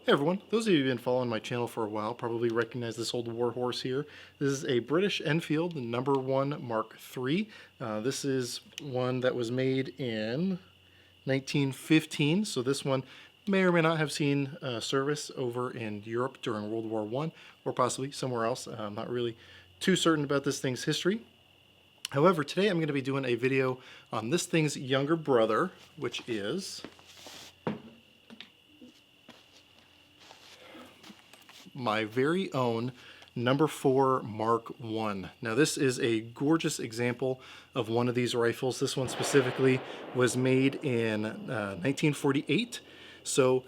Hey everyone, those of you who've been following my channel for a while probably recognize this old war horse here. This is a British Enfield #1 Mark III. This is one that was made in 1915, so this one may or may not have seen service over in Europe during World War I, or possibly somewhere else. I'm not really too certain about this thing's history. However, today I'm going to be doing a video on this thing's younger brother, which is my very own #4 Mark I. Now this is a gorgeous example of one of these rifles. This one specifically was made in 1948. So,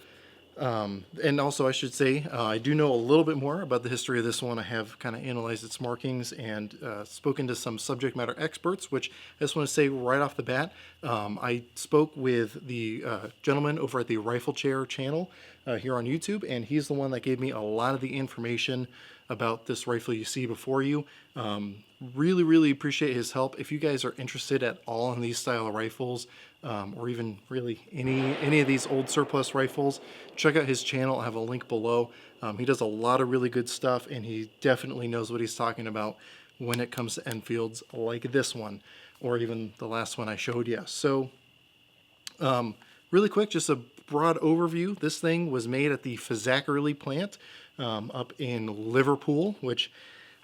and also I should say, I do know a little bit more about the history of this one. I have kind of analyzed its markings and spoken to some subject matter experts, which I just want to say right off the bat, I spoke with the gentleman over at the Rifle Chair channel here on YouTube, and he's the one that gave me a lot of the information about this rifle you see before you. Really appreciate his help. If you guys are interested at all in these style of rifles, or even really any of these old surplus rifles, check out his channel. I have a link below. He does a lot of really good stuff, and he definitely knows what he's talking about when it comes to Enfields like this one, or even the last one I showed you. So really quick, just a broad overview. This thing was made at the Fizzackerly plant up in Liverpool, which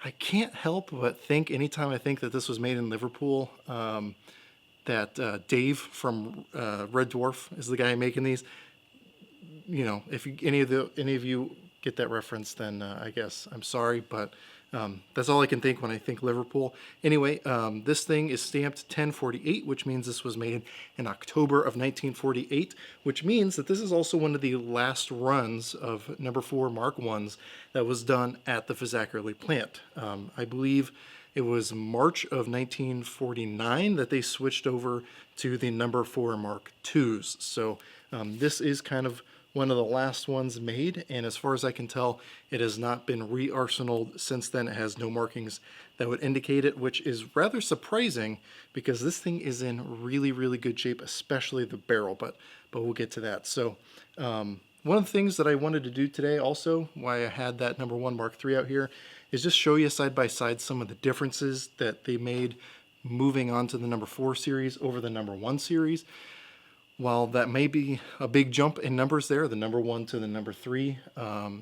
I can't help but think anytime I think that this was made in Liverpool, that Dave from Red Dwarf is the guy making these. You know, if any of you get that reference, then I guess I'm sorry, but that's all I can think when I think Liverpool. Anyway, this thing is stamped 1048, which means this was made in October of 1948, which means that this is also one of the last runs of #4 Mark I's that was done at the Fizzackerly plant. I believe it was March of 1949 that they switched over to the #4 Mark IIs. So this is kind of one of the last ones made, and as far as I can tell, it has not been re-arsenaled since then. It has no markings that would indicate it, which is rather surprising because this thing is in really good shape, especially the barrel, but we'll get to that. So one of the things that I wanted to do today also, why I had that #1 Mark III out here, is just show you side by side some of the differences that they made moving on to the #4 series over the #1 series. While that may be a big jump in numbers there, the #1 to the #3,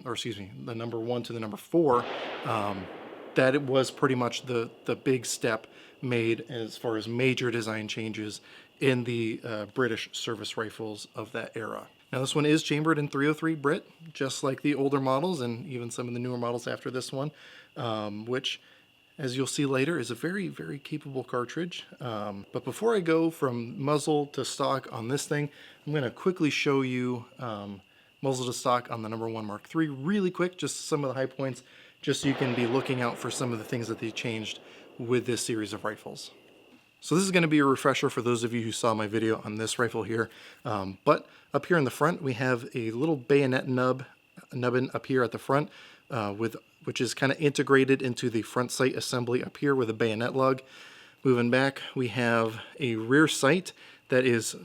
or excuse me, the #1 to the #4, that it was pretty much the big step made as far as major design changes in the British service rifles of that era. Now this one is chambered in .303 Brit, just like the older models and even some of the newer models after this one, which, as you'll see later, is a very capable cartridge. But before I go from muzzle to stock on this thing, I'm going to quickly show you muzzle to stock on the #1 Mark III really quick, just some of the high points, just so you can be looking out for some of the things that they changed with this series of rifles. So this is going to be a refresher for those of you who saw my video on this rifle here. But up here in the front, we have a little bayonet nubbin up here at the front, which is kind of integrated into the front sight assembly up here with a bayonet lug. Moving back, we have a rear sight that is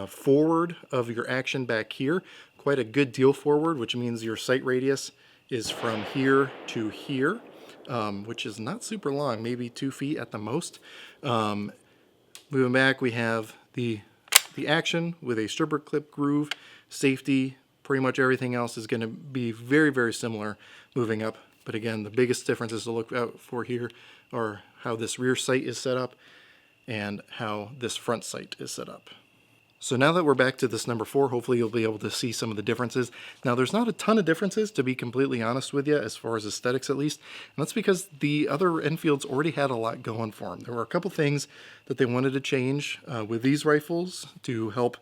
forward of your action back here. Quite a good deal forward, which means your sight radius is from here to here, which is not super long, maybe 2 feet at the most. Moving back, we have the action with a stripper clip groove, safety. Pretty much everything else is going to be very similar moving up. But again, the biggest differences to look out for here are how this rear sight is set up and how this front sight is set up. So now that we're back to this #4, hopefully you'll be able to see some of the differences. Now there's not a ton of differences, to be completely honest with you, as far as aesthetics at least. And that's because the other Enfields already had a lot going for them. There were a couple things that they wanted to change with these rifles to help,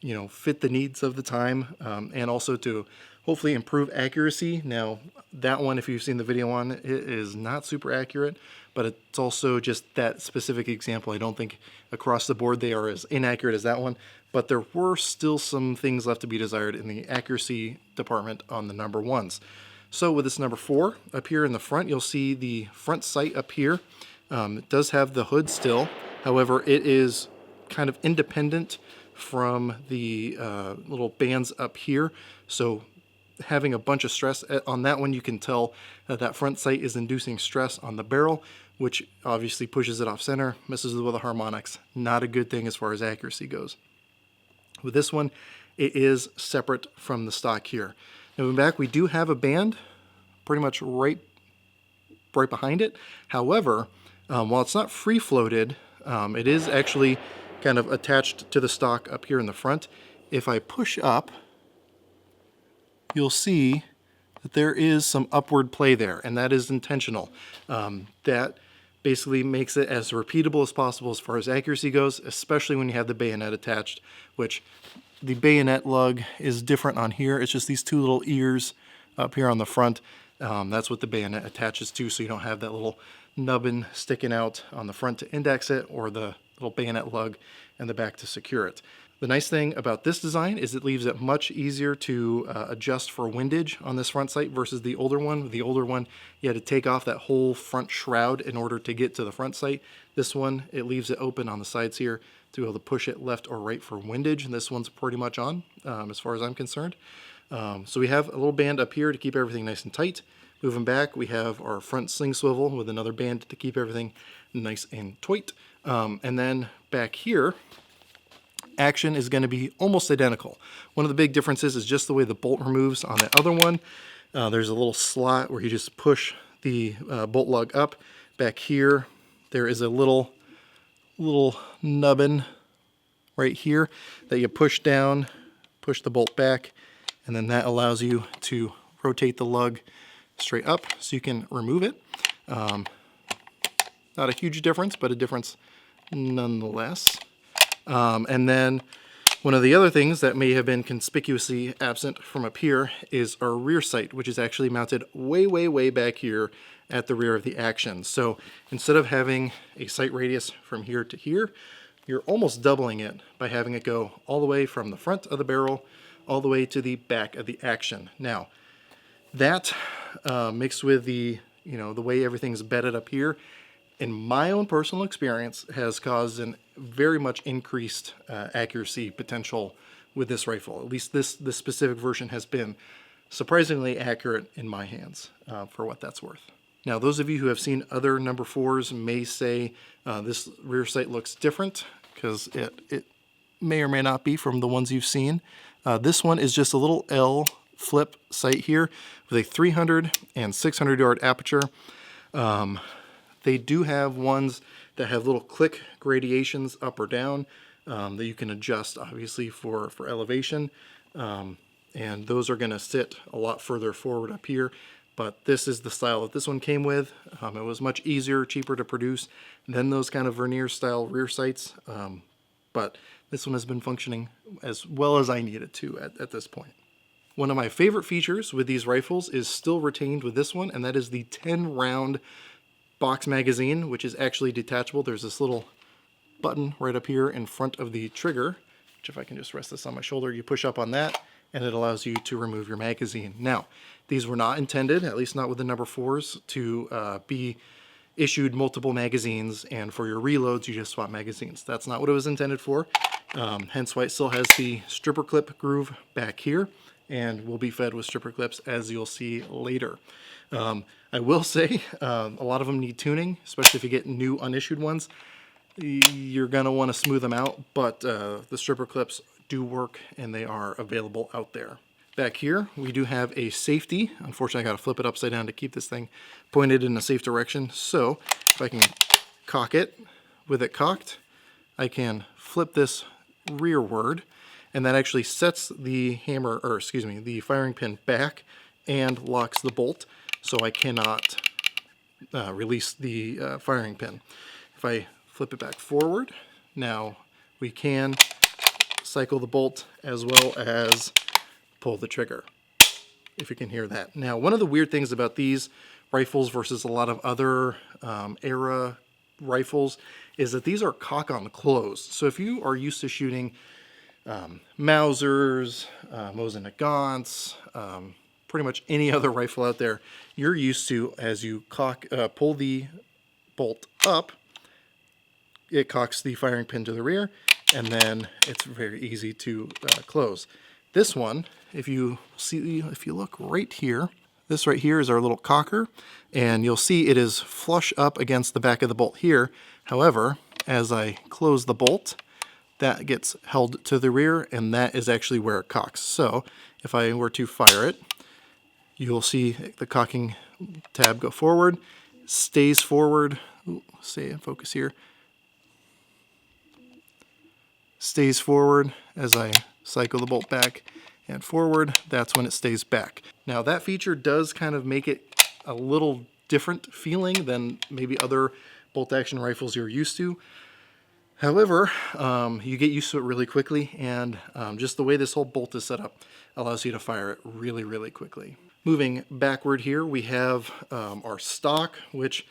you know, fit the needs of the time, and also to hopefully improve accuracy. Now that one, if you've seen the video on it, is not super accurate, but it's also just that specific example. I don't think across the board they are as inaccurate as that one, but there were still some things left to be desired in the accuracy department on the #1s. So with this #4 up here in the front, you'll see the front sight up here. It does have the hood still, however it is kind of independent from the little bands up here. So having a bunch of stress. On that one, you can tell that that front sight is inducing stress on the barrel, which obviously pushes it off center, messes with the harmonics. Not a good thing as far as accuracy goes. With this one, it is separate from the stock here. Now, moving back, we do have a band pretty much right behind it. However, while it's not free floated, it is actually kind of attached to the stock up here in the front. If I push up, you'll see that there is some upward play there, and that is intentional. That basically makes it as repeatable as possible as far as accuracy goes, especially when you have the bayonet attached, which the bayonet lug is different on here. It's just these two little ears up here on the front. That's what the bayonet attaches to, so you don't have that little nubbin sticking out on the front to index it, or the little bayonet lug in the back to secure it. The nice thing about this design is it leaves it much easier to adjust for windage on this front sight versus the older one. The older one, you had to take off that whole front shroud in order to get to the front sight. This one, it leaves it open on the sides here to be able to push it left or right for windage, and this one's pretty much on as far as I'm concerned. So we have a little band up here to keep everything nice and tight. Moving back, we have our front sling swivel with another band to keep everything nice and tight. And then back here, action is going to be almost identical. One of the big differences is just the way the bolt removes on the other one. There's a little slot where you just push the bolt lug up. Back here, there is a little nubbin right here that you push down, push the bolt back, and then that allows you to rotate the lug straight up so you can remove it. Not a huge difference, but a difference nonetheless. And then one of the other things that may have been conspicuously absent from up here is our rear sight, which is actually mounted way back here at the rear of the action. So instead of having a sight radius from here to here, you're almost doubling it by having it go all the way from the front of the barrel all the way to the back of the action. Now, that mixed with the way everything's bedded up here, in my own personal experience, has caused an very much increased accuracy potential with this rifle. At least this specific version has been surprisingly accurate in my hands for what that's worth. Now, those of you who have seen other number 4s may say this rear sight looks different, because it may or may not be from the ones you've seen. This one is just a little L flip sight here with a 300 and 600 yard aperture. They do have ones that have little click gradations up or down that you can adjust, obviously, for elevation. And those are going to sit a lot further forward up here. But this is the style that this one came with. It was much easier, cheaper to produce than those kind of vernier style rear sights. But this one has been functioning as well as I need it to at this point. One of my favorite features with these rifles is still retained with this one, and that is the 10-round box magazine, which is actually detachable. There's this little button right up here in front of the trigger, which if I can just rest this on my shoulder, you push up on that, and it allows you to remove your magazine. Now, these were not intended, at least not with the number 4s, to be issued multiple magazines, and for your reloads, you just swap magazines. That's not what it was intended for, hence why it still has the stripper clip groove back here, and will be fed with stripper clips, as you'll see later. I will say, a lot of them need tuning, especially if you get new unissued ones. You're going to want to smooth them out, but the stripper clips do work, and they are available out there. Back here, we do have a safety. Unfortunately, I got to flip it upside down to keep this thing pointed in a safe direction. So if I can cock it, with it cocked, I can flip this rearward, and that actually sets the the firing pin back and locks the bolt, so I cannot release the firing pin. If I flip it back forward, now we can cycle the bolt as well as pull the trigger, if you can hear that. Now, one of the weird things about these rifles versus a lot of other era rifles is that these are cock on close. So if you are used to shooting Mausers, Mosin Nagants, pretty much any other rifle out there, you're used to, as you pull the bolt up, it cocks the firing pin to the rear, and then it's very easy to close. This one, if you look right here, this right here is our little cocker, and you'll see it is flush up against the back of the bolt here. However, as I close the bolt, that gets held to the rear, and that is actually where it cocks. So if I were to fire it, you'll see the cocking tab go forward, stays forward. Ooh, stay in focus here. Stays forward as I cycle the bolt back and forward. That's when it stays back. Now that feature does kind of make it a little different feeling than maybe other bolt action rifles you're used to. However, you get used to it really quickly, and just the way this whole bolt is set up allows you to fire it really, really quickly. Moving backward here, we have our stock, which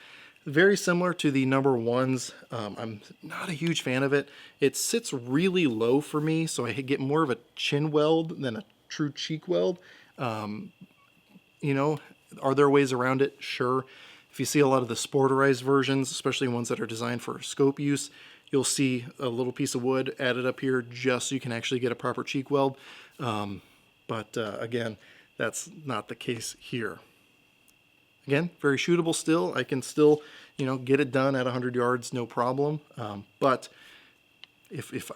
is very similar to the number ones. I'm not a huge fan of it. It sits really low for me, so I get more of a chin weld than a true cheek weld. You know, are there ways around it? Sure. If you see a lot of the sporterized versions, especially ones that are designed for scope use, you'll see a little piece of wood added up here just so you can actually get a proper cheek weld. Again, that's not the case here. Again, very shootable still. I can still, you know, get it done at 100 yards, no problem. But if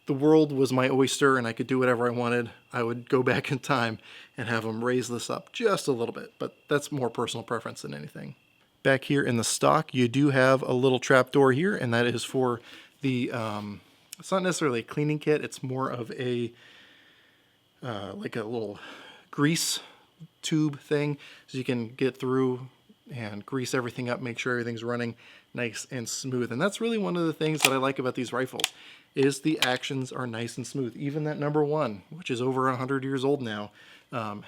the world was my oyster and I could do whatever I wanted, I would go back in time and have them raise this up just a little bit. But that's more personal preference than anything. Back here in the stock, you do have a little trap door here, and that is for the, it's not necessarily a cleaning kit, it's more of a, like a little grease tube thing, so you can get through and grease everything up, make sure everything's running nice and smooth. And that's really one of the things that I like about these rifles, is the actions are nice and smooth. Even that number one, which is over 100 years old now,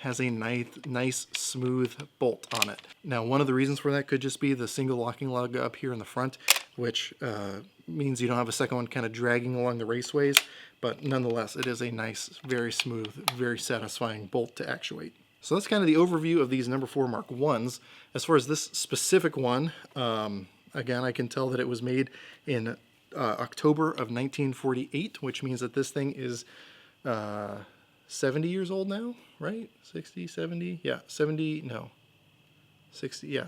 has a nice smooth bolt on it. Now, one of the reasons for that could just be the single locking lug up here in the front, which means you don't have a second one kind of dragging along the raceways, but nonetheless, it is a nice, very smooth, very satisfying bolt to actuate. So that's kind of the overview of these number 4 Mark 1s. As far as this specific one, again, I can tell that it was made in October of 1948, which means that this thing is 70 years old now, right? 60, 70? Yeah, 70, no. 60, yeah.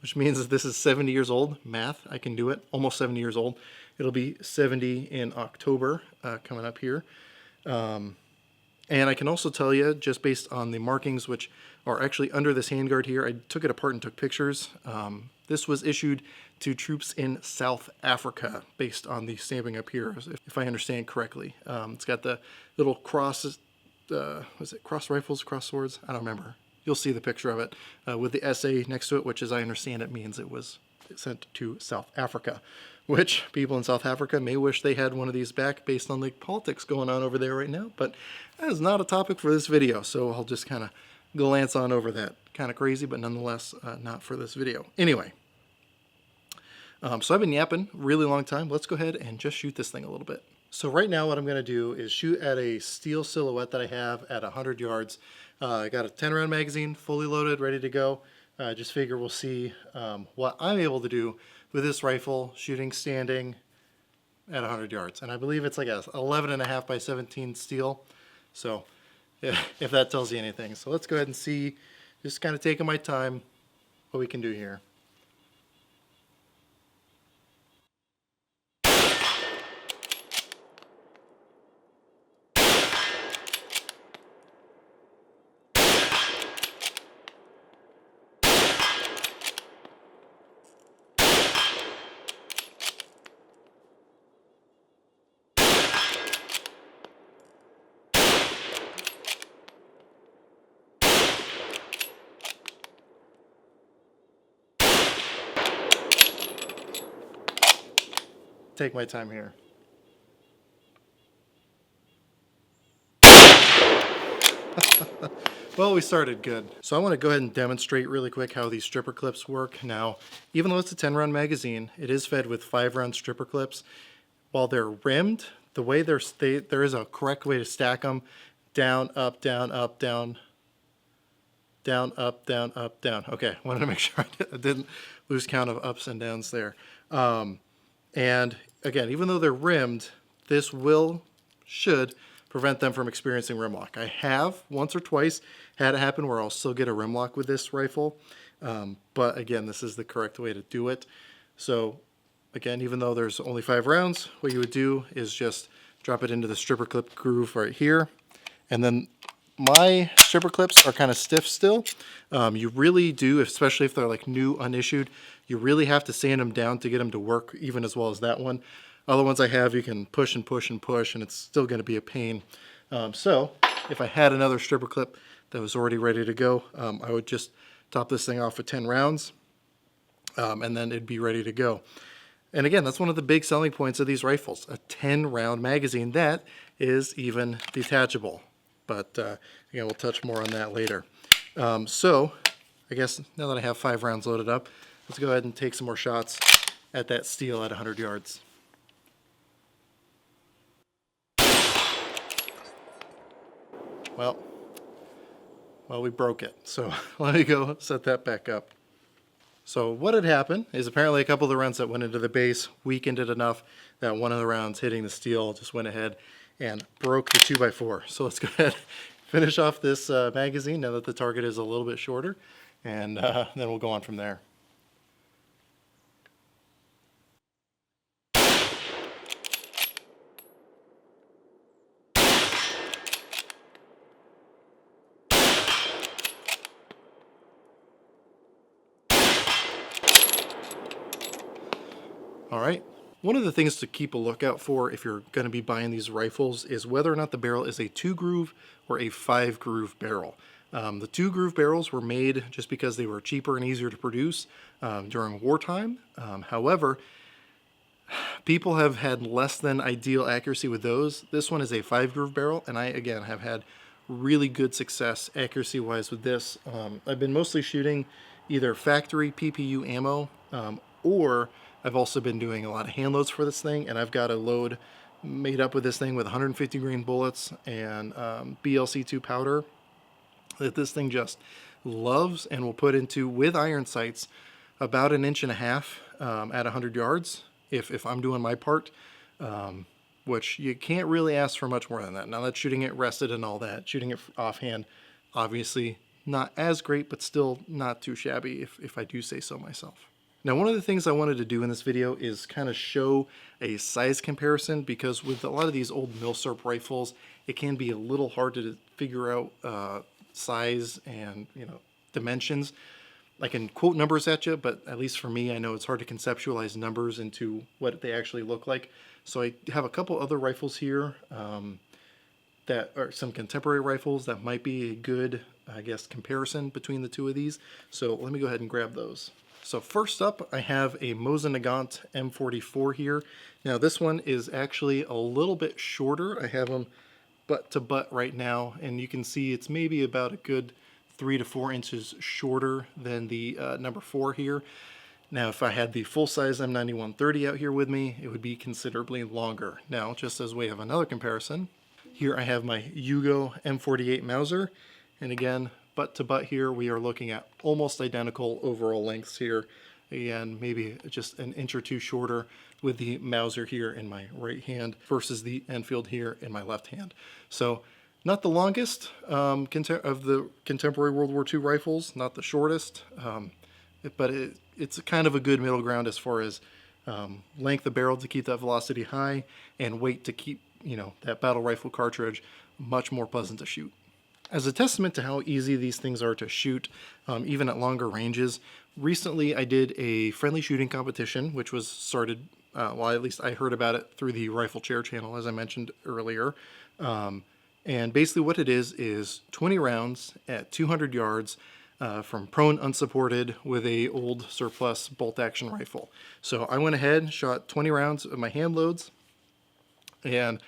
Which means that this is 70 years old. Math, I can do it. Almost 70 years old. It'll be 70 in October coming up here. And I can also tell you, just based on the markings, which are actually under this handguard here, I took it apart and took pictures. This was issued to troops in South Africa, based on the stamping up here, if I understand correctly. It's got the little crosses, was it cross rifles, cross swords? I don't remember. You'll see the picture of it with the SA next to it, which, as I understand it, means it was sent to South Africa, which people in South Africa may wish they had one of these back based on the politics going on over there right now, but that is not a topic for this video, so I'll just kind of glance on over that. Kind of crazy, but nonetheless not for this video. Anyway, so I've been yapping a really long time. Let's go ahead and just shoot this thing a little bit. So right now what I'm going to do is shoot at a steel silhouette that I have at 100 yards. I got a 10-round magazine, fully loaded, ready to go. Just figure we'll see what I'm able to do with this rifle shooting standing at 100 yards. And I believe it's like a 11.5 by 17 steel. So if that tells you anything. So let's go ahead and see, just kind of taking my time, what we can do here. Take my time here. Well, we started good. So I want to go ahead and demonstrate really quick how these stripper clips work. Now, even though it's a 10-round magazine, it is fed with 5-round stripper clips. While they're rimmed, the way there is a correct way to stack them: down, up, down, up, down, down, up, down, up, down. Okay, wanted to make sure I didn't lose count of ups and downs there. And again, even though they're rimmed, this should prevent them from experiencing rim lock. I have once or twice had it happen where I'll still get a rim lock with this rifle, but again, this is the correct way to do it. So again, even though there's only 5 rounds, what you would do is just drop it into the stripper clip groove right here, and then my stripper clips are kind of stiff still. You really do, especially if they're like new, unissued, you really have to sand them down to get them to work even as well as that one. Other ones I have, you can push and push and push, and it's still going to be a pain. So if I had another stripper clip that was already ready to go, I would just top this thing off with 10 rounds, and then it'd be ready to go. And again, that's one of the big selling points of these rifles, a 10-round magazine that is even detachable. But again, we'll touch more on that later. So I guess now that I have 5 rounds loaded up, let's go ahead and take some more shots at that steel at 100 yards. Well, we broke it. So let me go set that back up. So what had happened is apparently a couple of the rounds that went into the base weakened it enough that one of the rounds hitting the steel just went ahead and broke the 2x4. So let's go ahead and finish off this magazine now that the target is a little bit shorter, and then we'll go on from there. All right. One of the things to keep a lookout for if you're going to be buying these rifles is whether or not the barrel is a 2-groove or a 5-groove barrel. The 2-groove barrels were made just because they were cheaper and easier to produce during wartime. However, people have had less than ideal accuracy with those. This one is a 5-groove barrel, and I, again, have had really good success accuracy-wise with this. I've been mostly shooting either factory PPU ammo or I've also been doing a lot of hand loads for this thing, and I've got a load made up with this thing with 150 grain bullets and BLC2 powder that this thing just loves and will put into, with iron sights, about 1.5 inches at 100 yards if I'm doing my part, which you can't really ask for much more than that. Now that's shooting it rested and all that. Shooting it offhand, obviously not as great, but still not too shabby if I do say so myself. Now, one of the things I wanted to do in this video is kind of show a size comparison, because with a lot of these old milsurp rifles, it can be a little hard to figure out size and, dimensions. I can quote numbers at you, but at least for me, I know it's hard to conceptualize numbers into what they actually look like. So I have a couple other rifles here that are some contemporary rifles that might be a good, I guess, comparison between the two of these. So let me go ahead and grab those. So first up, I have a Mosin Nagant M44 here. Now this one is actually a little bit shorter. I have them butt to butt right now, and you can see it's maybe about a good 3 to 4 inches shorter than the number 4 here. Now if I had the full-size M9130 out here with me, it would be considerably longer. Now, just as way of another comparison, here I have my Yugo M48 Mauser, and again, butt to butt here, we are looking at almost identical overall lengths here. Again, maybe just 1 inch or 2 shorter with the Mauser here in my right hand versus the Enfield here in my left hand. So not the longest of the contemporary World War II rifles, not the shortest, but it's kind of a good middle ground as far as length of barrel to keep that velocity high and weight to keep, that battle rifle cartridge much more pleasant to shoot. As a testament to how easy these things are to shoot, even at longer ranges, recently I did a friendly shooting competition, which was started, well, at least I heard about it through the Rifle Chair channel, as I mentioned earlier. And basically what it is 20 rounds at 200 yards from prone unsupported with a old surplus bolt action rifle. So I went ahead, shot 20 rounds of my hand loads, and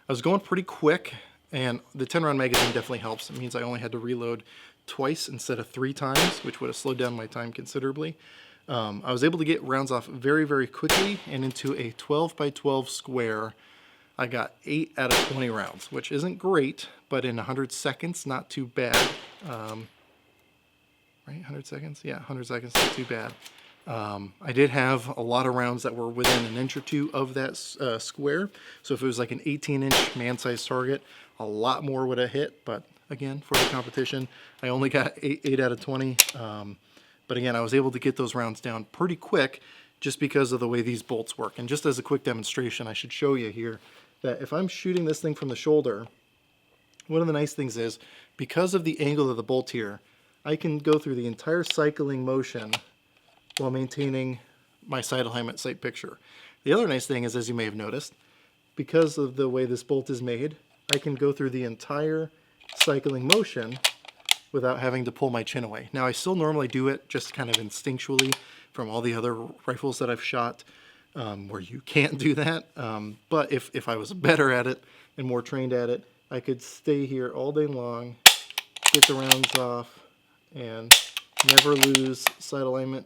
I was going pretty quick. And the 10-round magazine definitely helps. It means I only had to reload twice instead of 3 times, which would have slowed down my time considerably. I was able to get rounds off very, very quickly, and into a 12 by 12 square, I got 8 out of 20 rounds, which isn't great, but in 100 seconds, not too bad. Right, 100 seconds? Yeah, 100 seconds, not too bad. I did have a lot of rounds that were within an inch or two of that square. So if it was like an 18-inch man-sized target, a lot more would have hit. But again, for the competition, I only got 8 out of 20. But again, I was able to get those rounds down pretty quick just because of the way these bolts work. And just as a quick demonstration, I should show you here that if I'm shooting this thing from the shoulder, one of the nice things is, because of the angle of the bolt here, I can go through the entire cycling motion while maintaining my sight alignment sight picture. The other nice thing is, as you may have noticed, because of the way this bolt is made, I can go through the entire cycling motion without having to pull my chin away. Now, I still normally do it just kind of instinctually from all the other rifles that I've shot where you can't do that. But if I was better at it and more trained at it, I could stay here all day long, get the rounds off, and never lose sight alignment,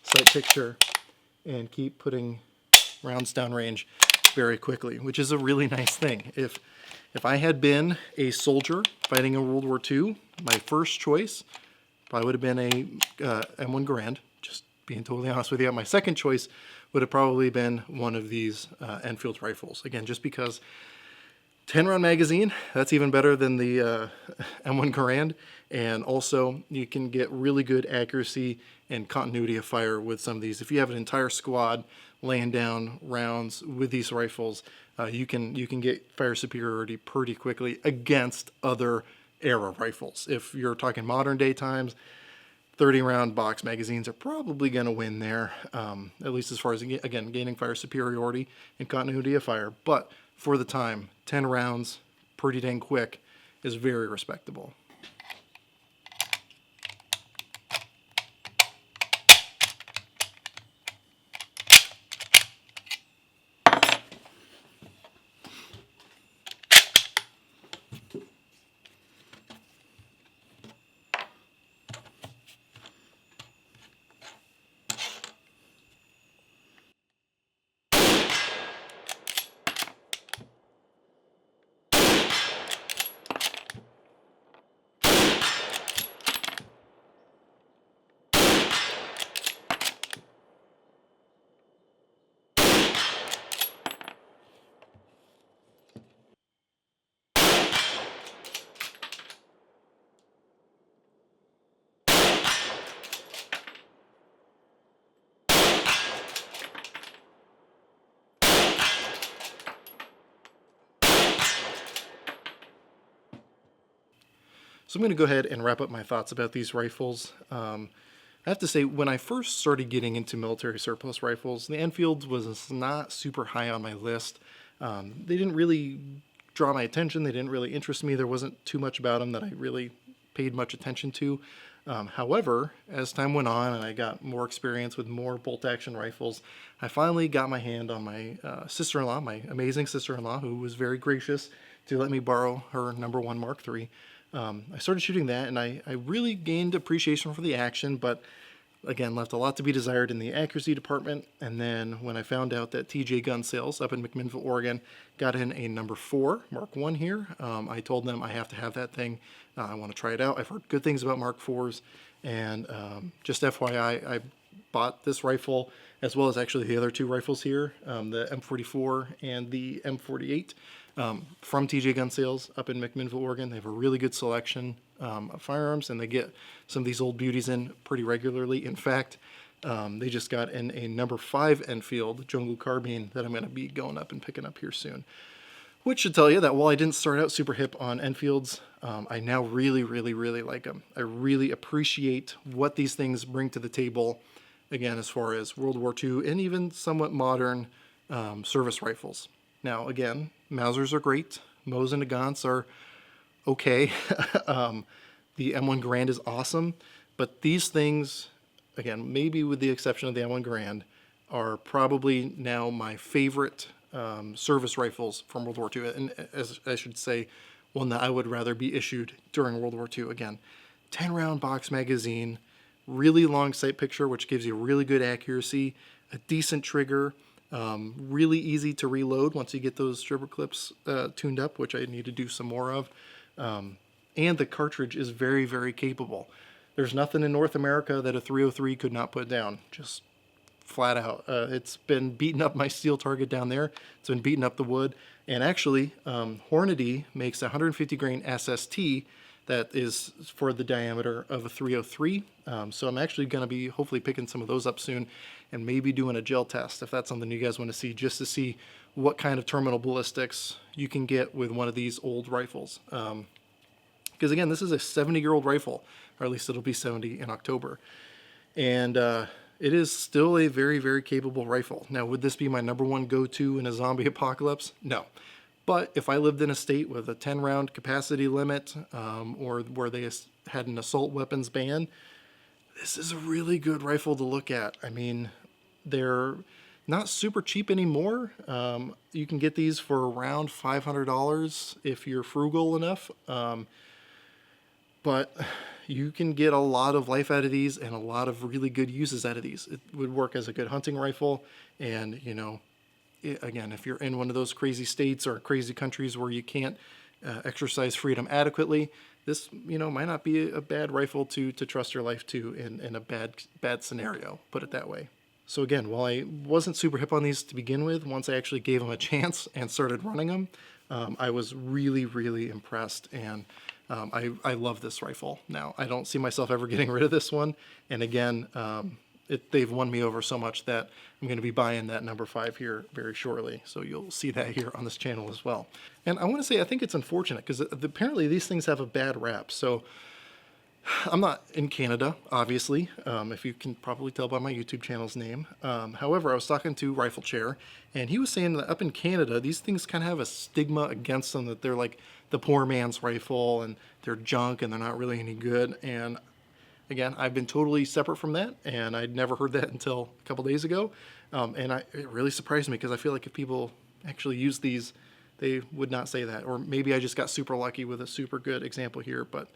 sight picture, and keep putting rounds downrange very quickly, which is a really nice thing. If I had been a soldier fighting in World War II, my first choice probably would have been a M1 Garand, just being totally honest with you. My second choice would have probably been one of these Enfield rifles. Again, just because 10-round magazine, that's even better than the M1 Garand. And also, you can get really good accuracy and continuity of fire with some of these. If you have an entire squad laying down rounds with these rifles, you can get fire superiority pretty quickly against other era rifles. If you're talking modern day times, 30-round box magazines are probably going to win there, at least as far as, again, gaining fire superiority and continuity of fire. But for the time, 10 rounds, pretty dang quick, is very respectable. So I'm going to go ahead and wrap up my thoughts about these rifles. I have to say, when I first started getting into military surplus rifles, the Enfields was not super high on my list. They didn't really draw my attention. They didn't really interest me. There wasn't too much about them that I really paid much attention to. However, as time went on and I got more experience with more bolt-action rifles, I finally got my hand on my sister-in-law, my amazing sister-in-law, who was very gracious to let me borrow her #1 Mark III. I started shooting that, and I really gained appreciation for the action, but again, left a lot to be desired in the accuracy department. And then when I found out that TJ Gun Sales up in McMinnville, Oregon, got in a #4 Mark I here, I told them I have to have that thing. I want to try it out. I've heard good things about Mark IVs, and just FYI, I bought this rifle as well as actually the other 2 rifles here, the M44 and the M48. From TJ Gun Sales up in McMinnville, Oregon. They have a really good selection of firearms, and they get some of these old beauties in pretty regularly. In fact, they just got in a #5 Enfield Jungle Carbine that I'm going to be going up and picking up here soon. Which should tell you that while I didn't start out super hip on Enfields, I now really, really, really like them. I really appreciate what these things bring to the table, again, as far as World War II and even somewhat modern service rifles. Now, again, Mausers are great. Mosin and Nagants are okay. The M1 Garand is awesome. But these things, again, maybe with the exception of the M1 Garand, are probably now my favorite service rifles from World War II. And as I should say, one that I would rather be issued during World War II. Again, 10-round box magazine, really long sight picture, which gives you really good accuracy, a decent trigger, really easy to reload once you get those trigger clips tuned up, which I need to do some more of. And the cartridge is very, very capable. There's nothing in North America that a 303 could not put down, just flat out. It's been beating up my steel target down there. It's been beating up the wood. And actually, Hornady makes a 150 grain SST that is for the diameter of a 303. So I'm actually going to be hopefully picking some of those up soon and maybe doing a gel test if that's something you guys want to see, just to see what kind of terminal ballistics you can get with one of these old rifles. Because again, this is a 70-year-old rifle, or at least it'll be 70 in October. And it is still a very, very capable rifle. Now, would this be my #1 go-to in a zombie apocalypse? No. But if I lived in a state with a 10-round capacity limit, or where they had an assault weapons ban, this is a really good rifle to look at. I mean, they're not super cheap anymore. You can get these for around $500 if you're frugal enough. But you can get a lot of life out of these and a lot of really good uses out of these. It would work as a good hunting rifle, and you know, again, if you're in one of those crazy states or crazy countries where you can't exercise freedom adequately, this, you know, might not be a bad rifle to trust your life to in a bad scenario, put it that way. So again, while I wasn't super hip on these to begin with, once I actually gave them a chance and started running them, I was really, really impressed, and I love this rifle. Now, I don't see myself ever getting rid of this one, and again, they've won me over so much that I'm going to be buying that #5 here very shortly. So you'll see that here on this channel as well. And I want to say, I think it's unfortunate because apparently these things have a bad rap. So I'm not in Canada, obviously, if you can probably tell by my YouTube channel's name. However, I was talking to Rifle Chair, and he was saying that up in Canada, these things kind of have a stigma against them, that they're like the poor man's rifle and they're junk and they're not really any good. And again, I've been totally separate from that, and I'd never heard that until a couple days ago. It really surprised me because I feel like if people actually use these, they would not say that. Or maybe I just got super lucky with a super good example here, but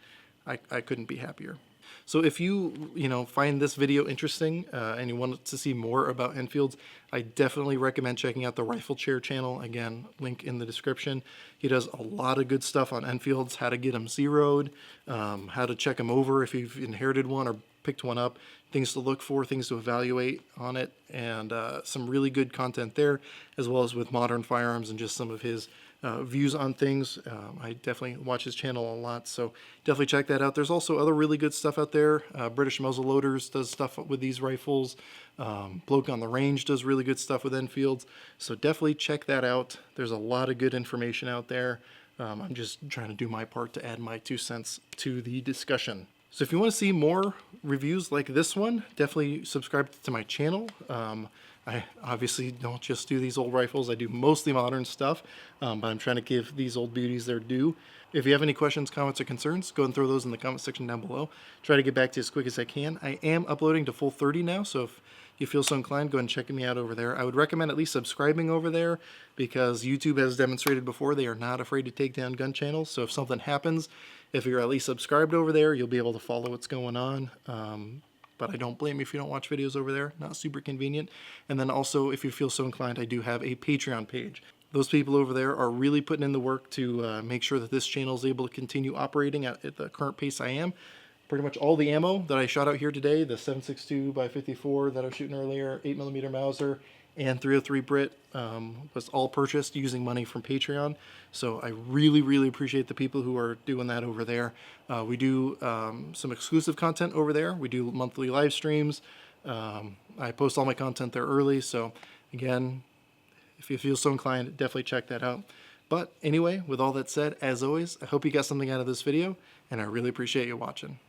I couldn't be happier. So if you find this video interesting and you want to see more about Enfields, I definitely recommend checking out the Rifle Chair channel. Again, link in the description. He does a lot of good stuff on Enfields, how to get them zeroed, how to check them over if you've inherited one or picked one up, things to look for, things to evaluate on it, and some really good content there, as well as with modern firearms and just some of his views on things. I definitely watch his channel a lot, so definitely check that out. There's also other really good stuff out there. British Muzzle Loaders does stuff with these rifles. Bloke on the Range does really good stuff with Enfields, so definitely check that out. There's a lot of good information out there. I'm just trying to do my part to add my 2 cents to the discussion. So if you want to see more reviews like this one, definitely subscribe to my channel. I obviously don't just do these old rifles. I do mostly modern stuff, but I'm trying to give these old beauties their due. If you have any questions, comments, or concerns, go ahead and throw those in the comment section down below. Try to get back to you as quick as I can. I am uploading to full 30 now, so if you feel so inclined, go ahead and check me out over there. I would recommend at least subscribing over there, because YouTube has demonstrated before they are not afraid to take down gun channels. So if something happens, if you're at least subscribed over there, you'll be able to follow what's going on. But I don't blame you if you don't watch videos over there. Not super convenient. And then also, if you feel so inclined, I do have a Patreon page. Those people over there are really putting in the work to make sure that this channel is able to continue operating at the current pace I am. Pretty much all the ammo that I shot out here today, the 7.62x54 that I was shooting earlier, 8mm Mauser, and 303 Brit, was all purchased using money from Patreon. So I really, really appreciate the people who are doing that over there. We do some exclusive content over there. We do monthly live streams. I post all my content there early. So again, if you feel so inclined, definitely check that out. But anyway, with all that said, as always, I hope you got something out of this video, and I really appreciate you watching.